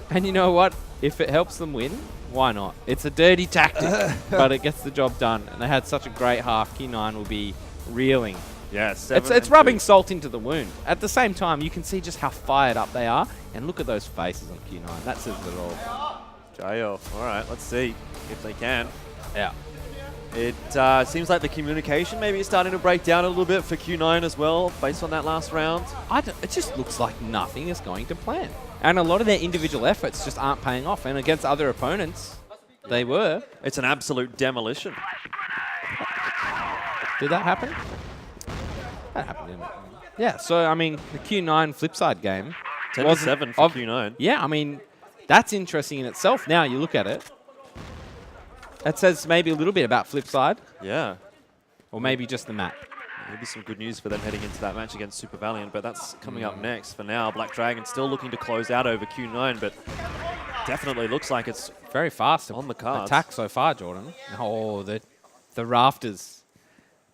And you know what? If it helps them win, why not? It's a dirty tactic, but it gets the job done. And they had such a great half. Q9 will be reeling. Yeah, it's rubbing salt into the wound. At the same time, you can see just how fired up they are. And look at those faces on Q9. That says it all. Jiao. All right, let's see if they can. Yeah. It seems like the communication maybe is starting to break down a little bit for Q9 as well, based on that last round. It just looks like nothing is going to plan. And a lot of their individual efforts just aren't paying off. And against other opponents, they were. It's an absolute demolition. Did that happen? That happened, didn't it? Yeah, so, I mean, the Q9 flipside game. 10-7 for Q9. Yeah, I mean, that's interesting in itself. Now you look at it. That says maybe a little bit about flipside. Yeah. Or maybe just the map. Maybe some good news for them heading into that match against Super Valiant, but that's coming up next. For now, Black Dragon still looking to close out over Q9, but definitely looks like it's very fast on the cards. Attack so far, Jordan. Oh, the rafters.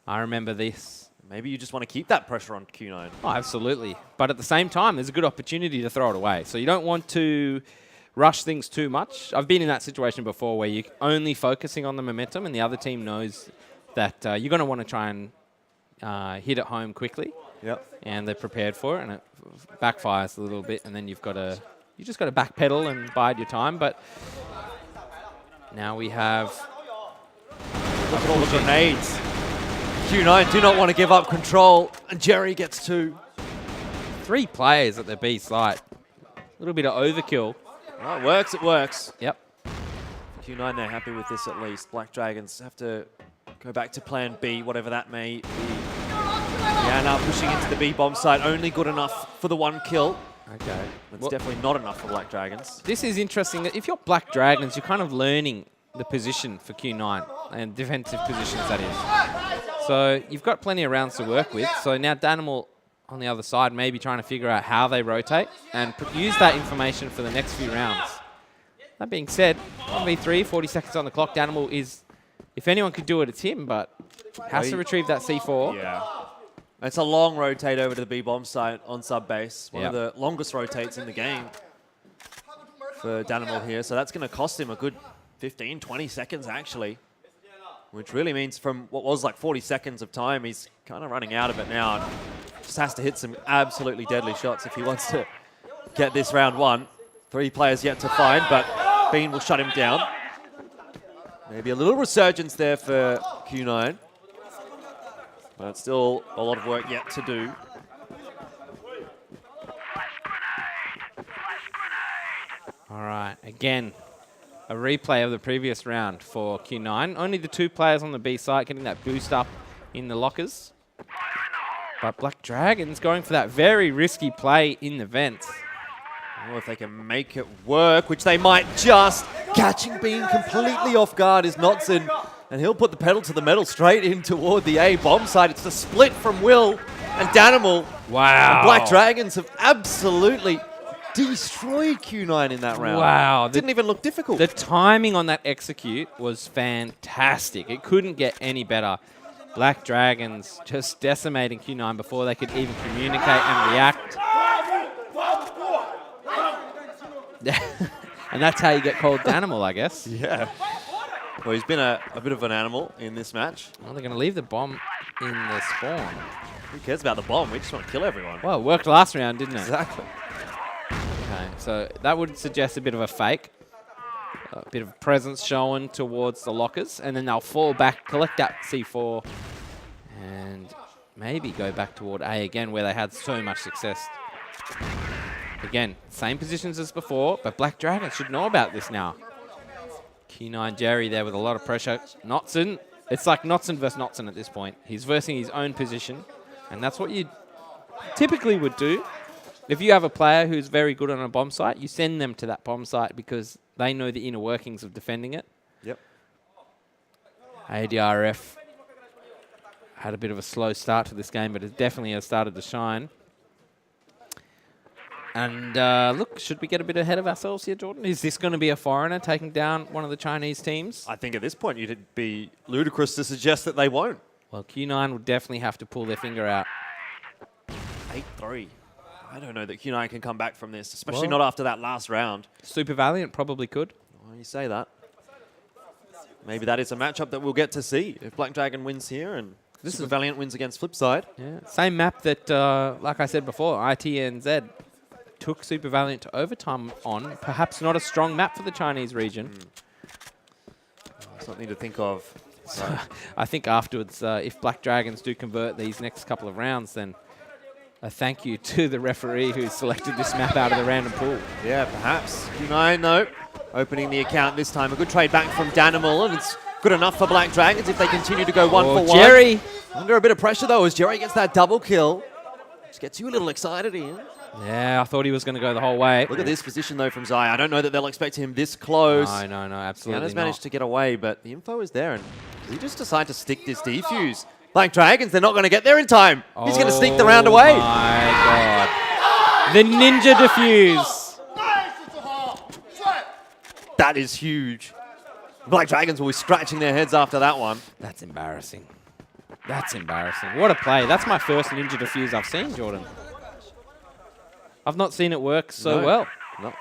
I remember this. Maybe you just want to keep that pressure on Q9. Oh, absolutely. But at the same time, there's a good opportunity to throw it away. So you don't want to rush things too much. I've been in that situation before where you're only focusing on the momentum and the other team knows that you're going to want to try and hit it home quickly. Yep. And they're prepared for it, and it backfires a little bit, and then you just got to backpedal and bide your time. But now we have... Look at all the grenades. Q9 do not want to give up control, and Jerry gets 2. 3 players at the B site. A little bit of overkill. Well, it works, it works. Yep. Q9, they're happy with this at least. Black Dragons have to go back to plan B, whatever that may be. Yeah, now pushing into the B bomb site, only good enough for the 1 kill. Okay. That's definitely not enough for Black Dragons. This is interesting. If you're Black Dragons, you're kind of learning the position for Q9, and defensive positions, that is. So you've got plenty of rounds to work with. So now Danimal on the other side, maybe trying to figure out how they rotate and use that information for the next few rounds. That being said, 1v3, 40 seconds on the clock. Danimal is, if anyone could do it, it's him, but has to retrieve that C4. Yeah. It's a long rotate over to the B-bomb site on sub-base. One of the longest rotates in the game for Danimal here. So that's going to cost him a good 15, 20 seconds actually, which really means from what was like 40 seconds of time, he's kind of running out of it now. And just has to hit some absolutely deadly shots if he wants to get this round one. 3 players yet to find, but Bean will shut him down. Maybe a little resurgence there for Q9, but still a lot of work yet to do. All right, again, a replay of the previous round for Q9. Only the 2 players on the B side getting that boost up in the lockers. But Black Dragons going for that very risky play in the vents. Well, if they can make it work, which they might just. Catching Bean completely off guard is Notson, and he'll put the pedal to the metal straight in toward the A bomb side. It's the split from Will and Danimal. Wow. The Black Dragons have absolutely destroyed Q9 in that round. Wow. Didn't even look difficult. The timing on that execute was fantastic. It couldn't get any better. Black Dragons just decimating Q9 before they could even communicate and react. And that's how you get called Danimal, I guess. Yeah. Well, he's been a bit of an animal in this match. Well, they're going to leave the bomb in the spawn. Who cares about the bomb? We just want to kill everyone. Well, it worked last round, didn't it? Exactly. Okay, so that would suggest a bit of a fake. A bit of presence shown towards the lockers, and then they'll fall back, collect that C4, and maybe go back toward A again, where they had so much success. Again, same positions as before, but Black Dragons should know about this now. Q9 Jerry there with a lot of pressure. Notson, it's like Notson versus Notson at this point. He's versing his own position, and that's what you typically would do. If you have a player who's very good on a bomb site, you send them to that bomb site because they know the inner workings of defending it. Yep. ADRF had a bit of a slow start to this game, but it definitely has started to shine. And look, should we get a bit ahead of ourselves here, Jordan? Is this going to be a foreigner taking down one of the Chinese teams? I think at this point it'd be ludicrous to suggest that they won't. Well, Q9 will definitely have to pull their finger out. 8-3. I don't know that Q9 can come back from this, especially not after that last round. Super Valiant probably could. Well, you say that. Maybe that is a matchup that we'll get to see if Black Dragon wins here and Super Valiant wins against Flipside. Yeah, same map that, like I said before, ITNZ took Super Valiant to overtime on. Perhaps not a strong map for the Chinese region. Something to think of. So I think afterwards, if Black Dragons do convert these next couple of rounds, then a thank you to the referee who selected this map out of the random pool. Yeah, perhaps. Q9, though, opening the account this time. A good trade back from Danimal, and it's good enough for Black Dragons if they continue to go one for one. Jerry! Under a bit of pressure, though, as Jerry gets that double kill. Just gets you a little excited here. Yeah, I thought he was going to go the whole way. Look at this position, though, from Zai. I don't know that they'll expect him this close. No, absolutely Deanna's managed to get away, but the info is there. And does he just decide to stick this defuse? Black Dragons, they're not going to get there in time. He's going to sneak the round away. Oh, my God. The ninja defuse. That is huge. Black Dragons will be scratching their heads after that one. That's embarrassing. That's embarrassing. What a play. That's my first ninja defuse I've seen, Jordan. I've not seen it work so well. No.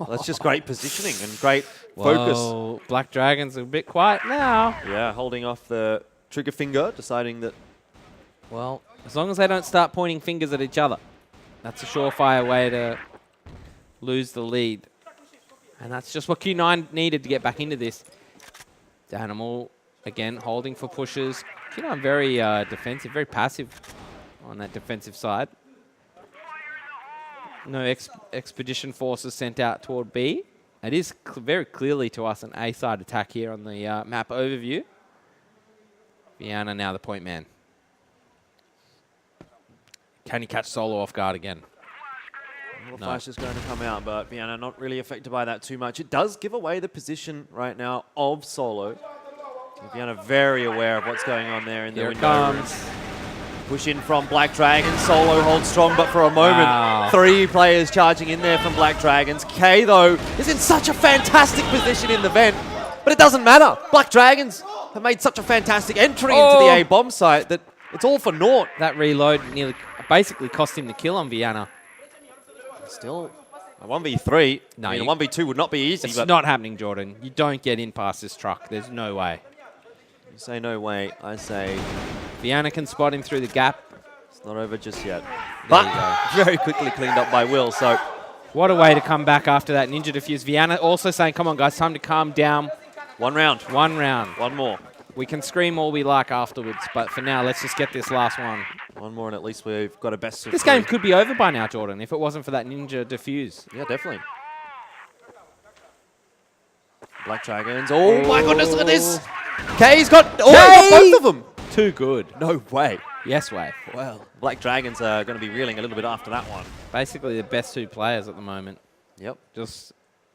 That's just great positioning and great focus. Black Dragons are a bit quiet now. Yeah, holding off the trigger finger, deciding that... Well, as long as they don't start pointing fingers at each other, that's a surefire way to lose the lead. And that's just what Q9 needed to get back into this. Danimal, again, holding for pushes. Q9 very defensive, very passive on that defensive side. No expedition forces sent out toward B. It is very clearly to us an A-side attack here on the map overview. Vienna now the point man. Can he catch Solo off guard again? The flash is going to come out, but Vienna not really affected by that too much. It does give away the position right now of Solo. Vienna very aware of what's going on there in the window. Here it comes. Push in from Black Dragons. Solo holds strong, but for a moment, 3 players charging in there from Black Dragons. K, though, is in such a fantastic position in the vent, but it doesn't matter. Black Dragons have made such a fantastic entry into the A bomb site that it's all for naught. That reload nearly basically cost him the kill on Vienna. Still A 1v3. No, I mean, a 1v2 would not be easy. It's but not happening, Jordan. You don't get in past this truck. There's no way. You say no way. I say Viana can spot him through the gap. it's not over just yet. But very quickly cleaned up by Will. So what a way to come back after that ninja defuse. Viana also saying, come on, guys, time to calm down. 1 round. 1 round. 1 more. We can scream all we like afterwards, but for now, let's just get this last one. 1 more, and at least we've got a best of This 3. game could be over by now, Jordan, if it wasn't for that ninja defuse. Yeah, definitely. Black Dragons. Oh my goodness, look at this. K's got, he's got both of them. Too good. No way. Yes way. Well, Black Dragons are going to be reeling a little bit after that one. Basically the best 2 players at the moment. Yep. Just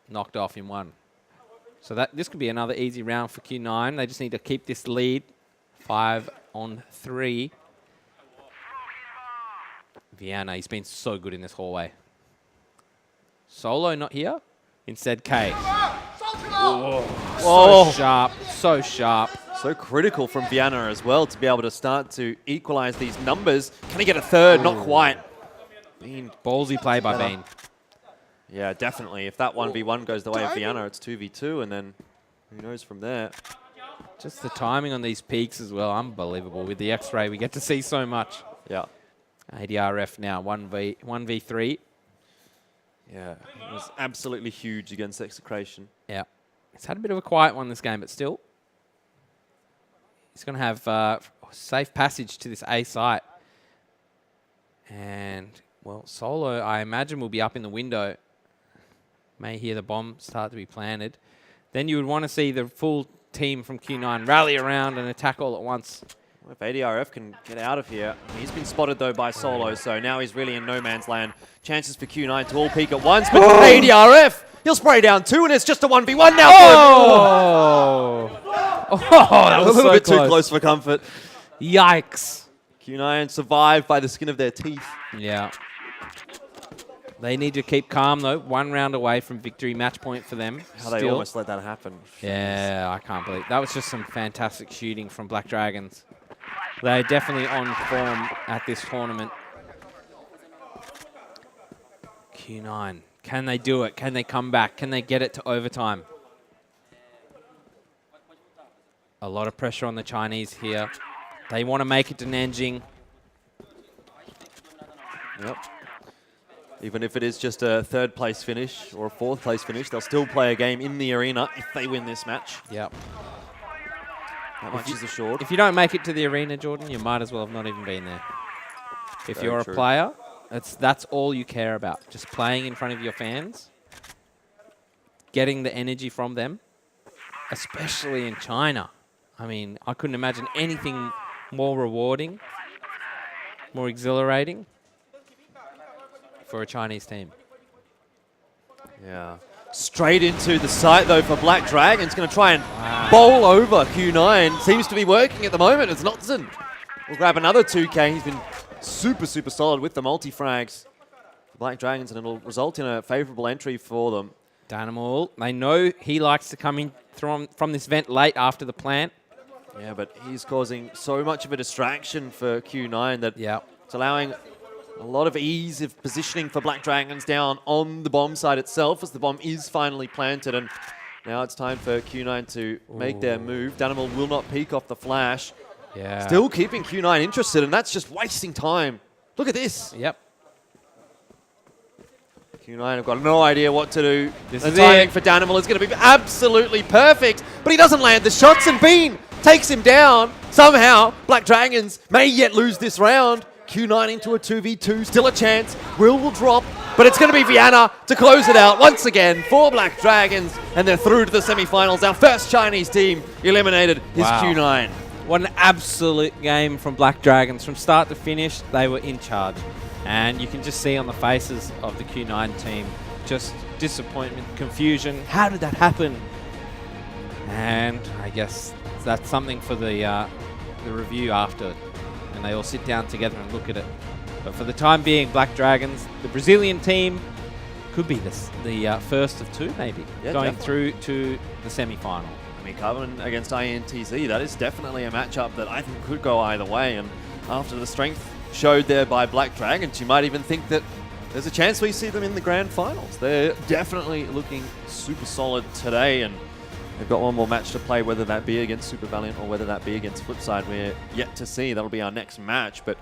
knocked off in 1. So this could be another easy round for Q9. They just need to keep this lead. 5 on 3. Viana, he's been so good in this hallway. Solo not here. Instead, K. Oh. So sharp. So sharp. So critical from Viana as well to be able to start to equalize these numbers. Can he get a third? Not quite. Bean. Ballsy play by Better. Bean. Yeah, definitely. If that 1v1 goes the way of Viana, it's 2v2, and then who knows from there. Just the timing on these peaks as well. Unbelievable. With the X-ray, we get to see so much. Yeah. ADRF now, 1v3. Yeah, it was absolutely huge against Execration. Yeah. He's had a bit of a quiet one this game, but still. He's going to have safe passage to this A site. And, well, Solo, I imagine, will be up in the window. May hear the bomb start to be planted. Then you would want to see the full team from Q9 rally around and attack all at once. Well, if ADRF can get out of here. He's been spotted, though, by Solo, so now he's really in no man's land. Chances for Q9 to all peak at once, but ADRF, he'll spray down 2, and it's just a 1v1 now. Oh! That was a little so bit too close for comfort. Yikes. Q9 survived by the skin of their teeth. Yeah. They need to keep calm, though. 1 round away from victory, match point for them. How they almost let that happen. Yeah, I can't believe that was just some fantastic shooting from Black Dragons. They're definitely on form at this tournament. Q9, can they do it? Can they come back? Can they get it to overtime? A lot of pressure on the Chinese here. They want to make it to Nanjing. Yep. Even if it is just a 3rd place finish or a 4th place finish, they'll still play a game in the arena if they win this match. Yep. That much is assured. If you don't make it to the arena, Jordan, you might as well have not even been there. If Very you're true. a player, that's all you care about. Just playing in front of your fans, getting the energy from them, especially in China. I mean, I couldn't imagine anything more rewarding, more exhilarating for a Chinese team. Yeah. Straight into the site, though, for Black Dragons. Going to try and bowl over Q9. Seems to be working at the moment. It's Notson. We'll grab another 2K. He's been super, super solid with the multi-frags for Black Dragons, and it'll result in a favorable entry for them. Danimal, they know he likes to come in from this vent late after the plant. Yeah, but he's causing so much of a distraction for Q9 that it's allowing a lot of ease of positioning for Black Dragons down on the bomb site itself as the bomb is finally planted. And now it's time for Q9 to make their move. Danimal will not peek off the flash. Yeah. Still keeping Q9 interested, and that's just wasting time. Look at this. Yep. Q9 have got no idea what to do. This The is timing it. for Danimal is going to be absolutely perfect, but he doesn't land the shots, and Bean takes him down. Somehow, Black Dragons may yet lose this round. Q9 into a 2v2, still a chance. Will drop, but it's going to be Viana to close it out once again for Black Dragons, and they're through to the semifinals. Our first Chinese team eliminated is Q9. What an absolute game from Black Dragons. From start to finish, they were in charge. And you can just see on the faces of the Q9 team, just disappointment, confusion. How did that happen? And I guess that's something for the review after. And they all sit down together and look at it. But for the time being, Black Dragons, the Brazilian team, could be the first of 2 maybe, going through to the semi-final. I mean, Carbon against INTZ, that is definitely a matchup that I think could go either way. And after the strength showed there by Black Dragons, you might even think that there's a chance we see them in the grand finals. They're definitely looking super solid today, and they've got one more match to play, whether that be against Super Valiant or whether that be against Flipside. We're yet to see. That'll be our next match, but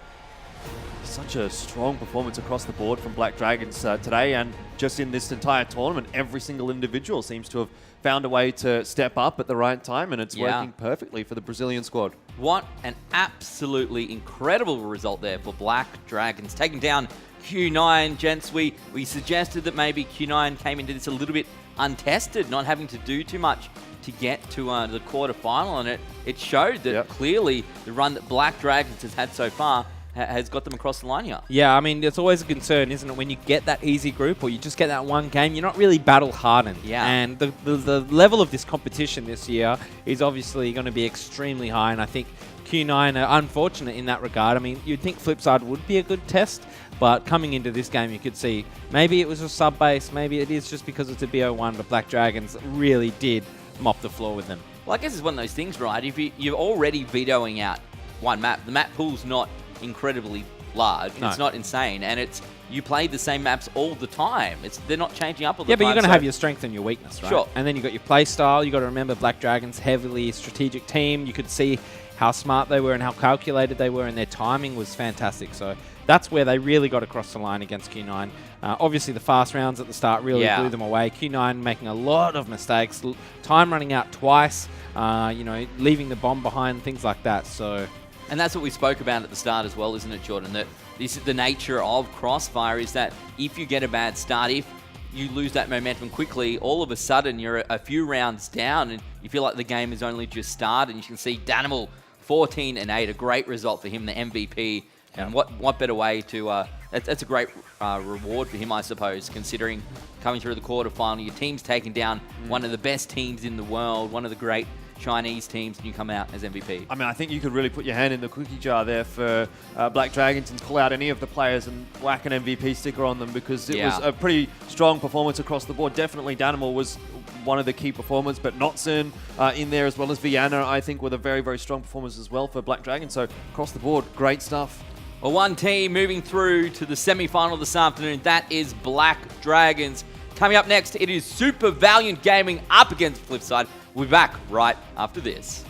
such a strong performance across the board from Black Dragons today, and just in this entire tournament, every single individual seems to have found a way to step up at the right time, and it's working perfectly for the Brazilian squad. What an absolutely incredible result there for Black Dragons, taking down Q9. Gents, we suggested that maybe Q9 came into this a little bit untested, not having to do too much to get to the quarterfinal, and it showed that clearly the run that Black Dragons has had so far has got them across the line here. Yeah, I mean, it's always a concern, isn't it, when you get that easy group or you just get that one game, you're not really battle-hardened. Yeah. And the level of this competition this year is obviously going to be extremely high, and I think Q9 are unfortunate in that regard. I mean, you'd think Flipside would be a good test, but coming into this game, you could see maybe it was a sub-base, maybe it is just because it's a BO1, but Black Dragons really did mop the floor with them. Well, I guess it's one of those things, right? If you're already vetoing out one map, the map pool's not incredibly large. No. It's not insane, and you play the same maps all the time. They're not changing up all the time. Yeah, but you're going to have your strength and your weakness, right? Sure. And then you've got your play style. You've got to remember Black Dragons, heavily strategic team. You could see how smart they were and how calculated they were, and their timing was fantastic. So that's where they really got across the line against Q9. Obviously, the fast rounds at the start really blew them away. Q9 making a lot of mistakes, time running out twice, leaving the bomb behind, things like that. So... And that's what we spoke about at the start as well, isn't it, Jordan? That this is the nature of Crossfire, is that if you get a bad start, if you lose that momentum quickly, all of a sudden you're a few rounds down and you feel like the game has only just started. And you can see Danimal 14-8, a great result for him, the MVP. And what better way to... that's a great reward for him, I suppose, considering coming through the quarterfinal. Your team's taken down one of the best teams in the world, one of the great Chinese teams, and you come out as MVP. I mean, I think you could really put your hand in the cookie jar there for Black Dragons and call out any of the players and whack an MVP sticker on them, because it was a pretty strong performance across the board. Definitely Danimal was one of the key performers, but Notsun in there, as well as Viana, I think, were the very, very strong performers as well for Black Dragons. So across the board, great stuff. Well, one team moving through to the semi-final this afternoon, that is Black Dragons. Coming up next, it is Super Valiant Gaming up against Flipside. We'll be back right after this.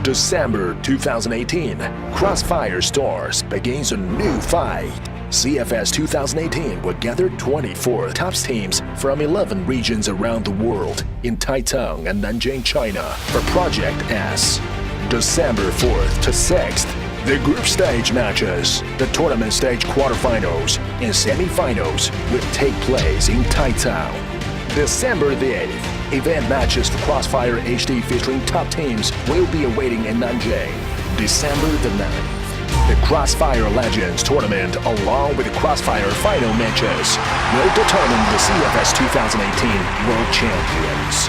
December 2018, Crossfire Stars begins a new fight. CFS 2018 will gather 24 top teams from 11 regions around the world in Taichung and Nanjing, China for Project S. December 4th to 6th, the group stage matches, the tournament stage quarterfinals, and semifinals will take place in Taichung. December the 8th, event matches for Crossfire HD featuring top teams will be awaiting in Nanjing. December the 9th, the Crossfire Legends tournament along with the Crossfire final matches will determine the CFS 2018 World Champions.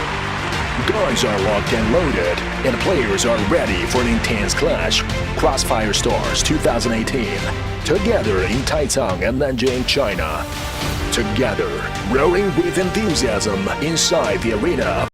Guns are locked and loaded, and players are ready for an intense clash. Crossfire Stars 2018, together in Taichung and Nanjing, China. Together, roaring with enthusiasm inside the arena.